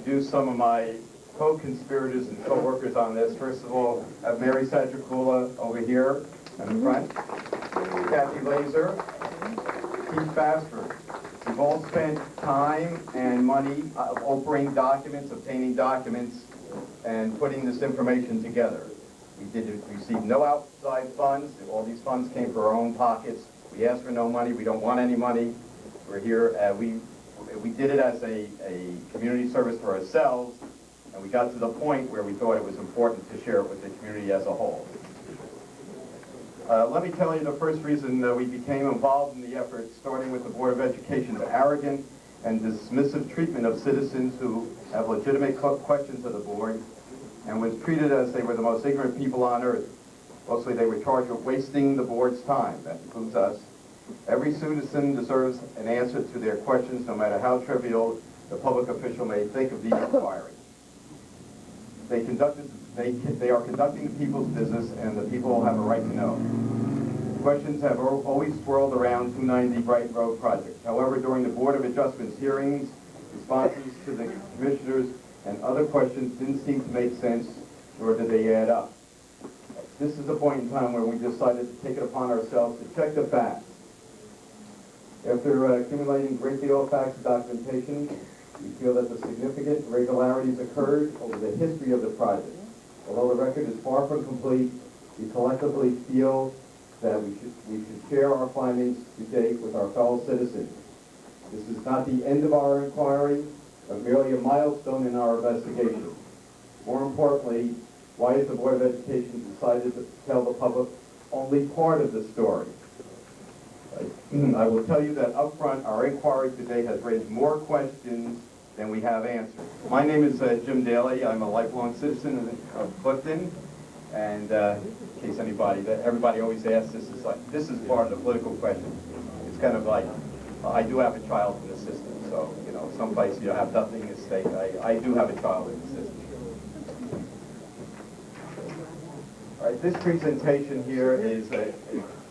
introduce some of my co-conspirators and co-workers on this. First of all, I have Mary Sadracula over here in the front, Kathy Laser, Keith Basford. We've all spent time and money obtaining documents, and putting this information together. We did receive no outside funds. All these funds came from our own pockets. We asked for no money. We don't want any money. We're here. We did it as a community service for ourselves, and we got to the point where we thought it was important to share it with the community as a whole. Let me tell you the first reason that we became involved in the effort, starting with the Board of Education's arrogant and dismissive treatment of citizens who have legitimate questions of the board, and was treated as they were the most ignorant people on earth. Mostly they were charged with wasting the board's time. That includes us. Every citizen deserves an answer to their questions, no matter how trivial the public official may think of the inquiry. They are conducting the people's business, and the people have a right to know. Questions have always swirled around 290 Brighton Road project. However, during the Board of Adjustment's hearings, responses to the commissioners and other questions didn't seem to make sense, nor did they add up. This is the point in time where we decided to take it upon ourselves to check the facts. After accumulating a great deal of facts and documentation, we feel that the significant irregularities occurred over the history of the project. Although the record is far from complete, we collectively feel that we should share our findings to date with our fellow citizens. This is not the end of our inquiry, but merely a milestone in our investigation. More importantly, why has the Board of Education decided to tell the public only part of the story? I will tell you that up front, our inquiry today has raised more questions than we have answers. My name is Jim Daly. I'm a lifelong citizen of Clifton, and in case everybody always asks, this is part of the political question. It's kind of like, I do have a child in the system, so, you know, some places you have nothing at stake. I do have a child in the system. All right, this presentation here is,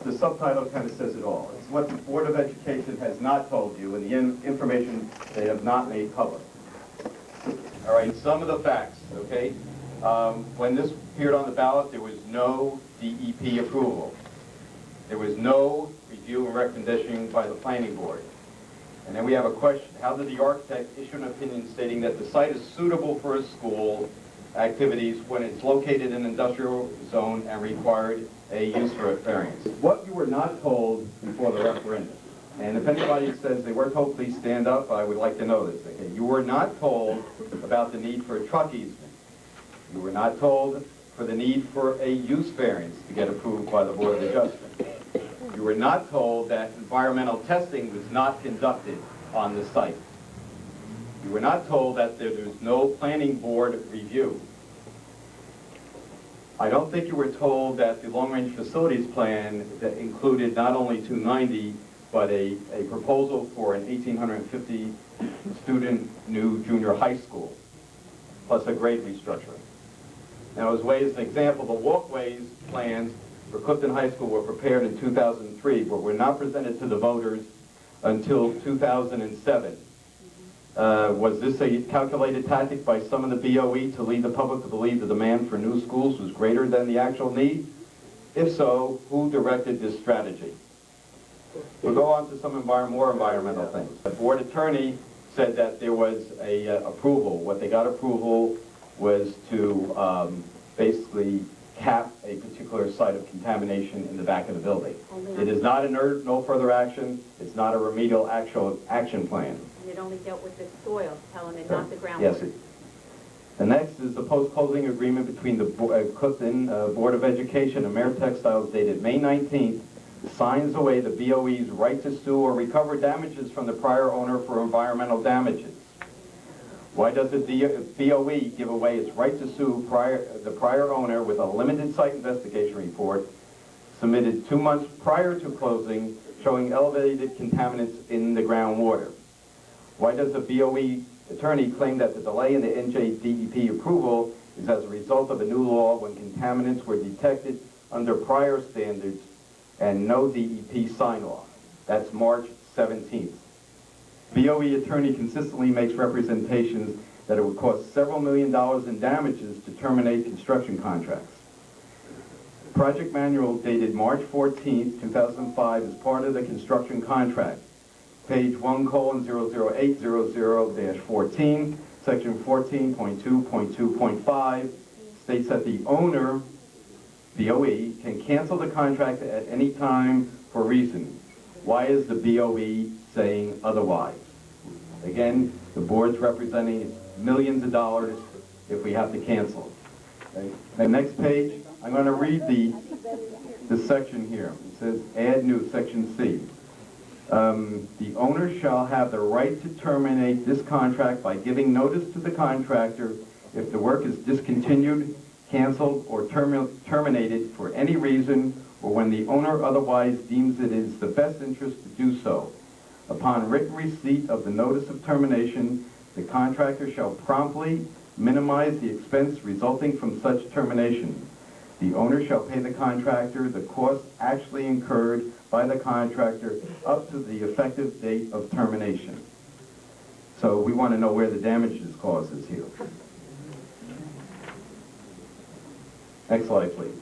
the subtitle kind of says it all. It's what the Board of Education has not told you and the information they have not made public. All right, some of the facts, okay? When this appeared on the ballot, there was no DEP approval. There was no review and recommendation by the planning board. And then we have a question: how did the architect issue an opinion stating that the site is suitable for a school activities when it's located in an industrial zone and required a use variance? What you were not told before the referendum, and if anybody says they were told, please stand up, I would like to know this. Okay? You were not told about the need for a truck easement. You were not told for the need for a use variance to get approved by the Board of Adjustment. You were not told that environmental testing was not conducted on the site. You were not told that there was no planning board review. I don't think you were told that the long-range facilities plan that included not only 290, but a proposal for an 1,850 student new junior high school, plus a grade restructuring. Now, as an example, the walkways plans for Clifton High School were prepared in 2003, but were not presented to the voters until 2007. Was this a calculated tactic by some of the BOE to lead the public to believe the demand for new schools was greater than the actual need? If so, who directed this strategy? We'll go on to some more environmental things. The board attorney said that there was a approval. What they got approval was to basically cap a particular site of contamination in the back of the building. It is not no further action. It's not a remedial action plan. And it only dealt with the soil element, not the groundwater. Yes. The next is the post-closing agreement between the Clifton Board of Education and Mayor Textiles dated May 19th signs away the BOE's right to sue or recover damages from the prior owner for environmental damages. Why does the BOE give away its right to sue the prior owner with a limited site investigation report submitted 2 months prior to closing showing elevated contaminants in the groundwater? Why does the BOE attorney claim that the delay in the NJDEP approval is as a result of a new law when contaminants were detected under prior standards and no DEP sign-off? That's March 17th. BOE attorney consistently makes representations that it would cost several $million in damages to terminate construction contracts. Project manual dated March 14, 2005 is part of the construction contract. Page 1:00800-14, section 14.2.2.5 states that the owner, BOE, can cancel the contract at any time for a reason. Why is the BOE saying otherwise? Again, the board's representing millions of dollars if we have to cancel. Okay. The next page, I'm going to read the section here. It says, add new, section C. The owner shall have the right to terminate this contract by giving notice to the contractor if the work is discontinued, canceled, or terminated for any reason, or when the owner otherwise deems it is the best interest to do so. Upon written receipt of the notice of termination, the contractor shall promptly minimize the expense resulting from such termination. The owner shall pay the contractor the costs actually incurred by the contractor up to the effective date of termination. So we want to know where the damages clause is here. Next slide, please.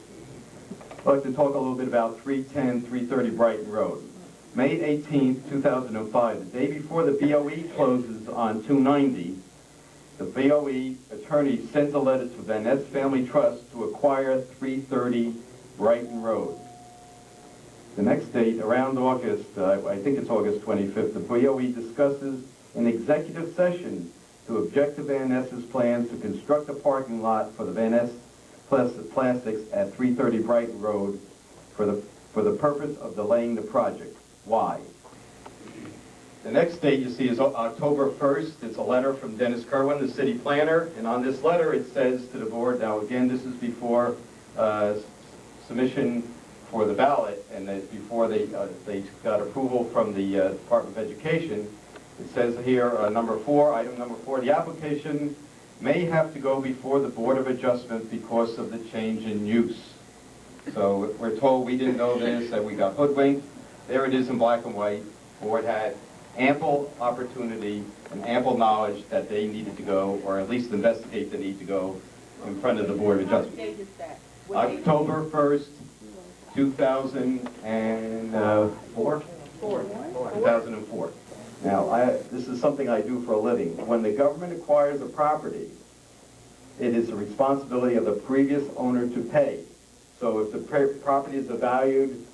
I'd like to talk a little bit about 330 Brighton Road. May 18, 2005, the day before the BOE closes on 290, the BOE attorney sent a letter to Van Ness Family Trust to acquire 330 Brighton Road. The next date, around August, I think it's August 25th, the BOE discusses in executive session to object to Van Ness's plans to construct a parking lot for the Van Ness Plastics at 330 Brighton Road for the purpose of delaying the project. Why? The next date you see is October 1st. It's a letter from Dennis Kerwin, the city planner, and on this letter it says to the board, now again this is before submission for the ballot, and before they got approval from the Department of Education. It says here, item number 4, the application may have to go before the Board of Adjustment because of the change in use. So we're told we didn't know this, that we got hoodwinked. There it is in black and white. Board had ample opportunity and ample knowledge that they needed to go, or at least investigate the need to go, in front of the Board of Adjustment. What date is that? October 1st, 2004? 2004. Now, this is something I do for a living. When the government acquires a property, it is the responsibility of the previous owner to pay. So if the property is valued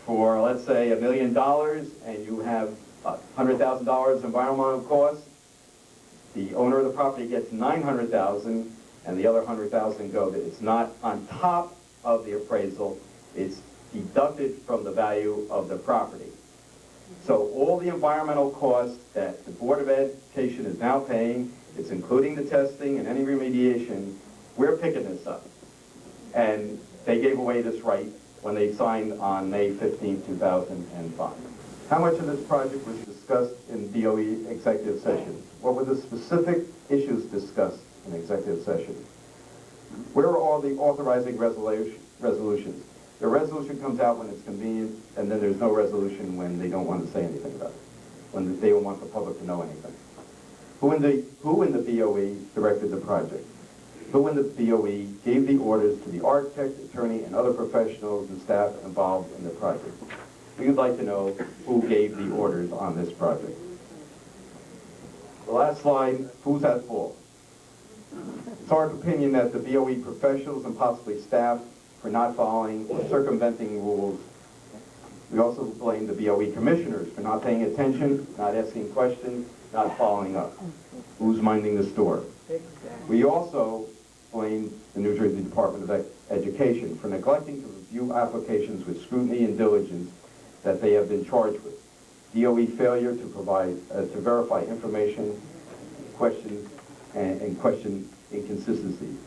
for, let's say, $1 million, and you have $100,000 environmental costs, the owner of the property gets $900,000, and the other $100,000 go. It's not on top of the appraisal, it's deducted from the value of the property. So all the environmental costs that the Board of Education is now paying, it's including the testing and any remediation, we're picking this up. And they gave away this right when they signed on May 15, 2005. How much of this project was discussed in DOE executive sessions? What were the specific issues discussed in executive session? Where are all the authorizing resolutions? The resolution comes out when it's convenient, and then there's no resolution when they don't want to say anything about it, when they don't want the public to know anything. Who in the BOE directed the project? Who in the BOE gave the orders to the architect, attorney, and other professionals and staff involved in the project? We would like to know who gave the orders on this project. The last slide, who's at fault? It's our opinion that the BOE professionals and possibly staff for not following or circumventing rules. We also blame the BOE commissioners for not paying attention, not asking questions, not following up. Who's minding the store? We also blame the New Jersey Department of Education for neglecting to review applications with scrutiny and diligence that they have been charged with. DOE failure to provide, to verify information, questions, and question inconsistency.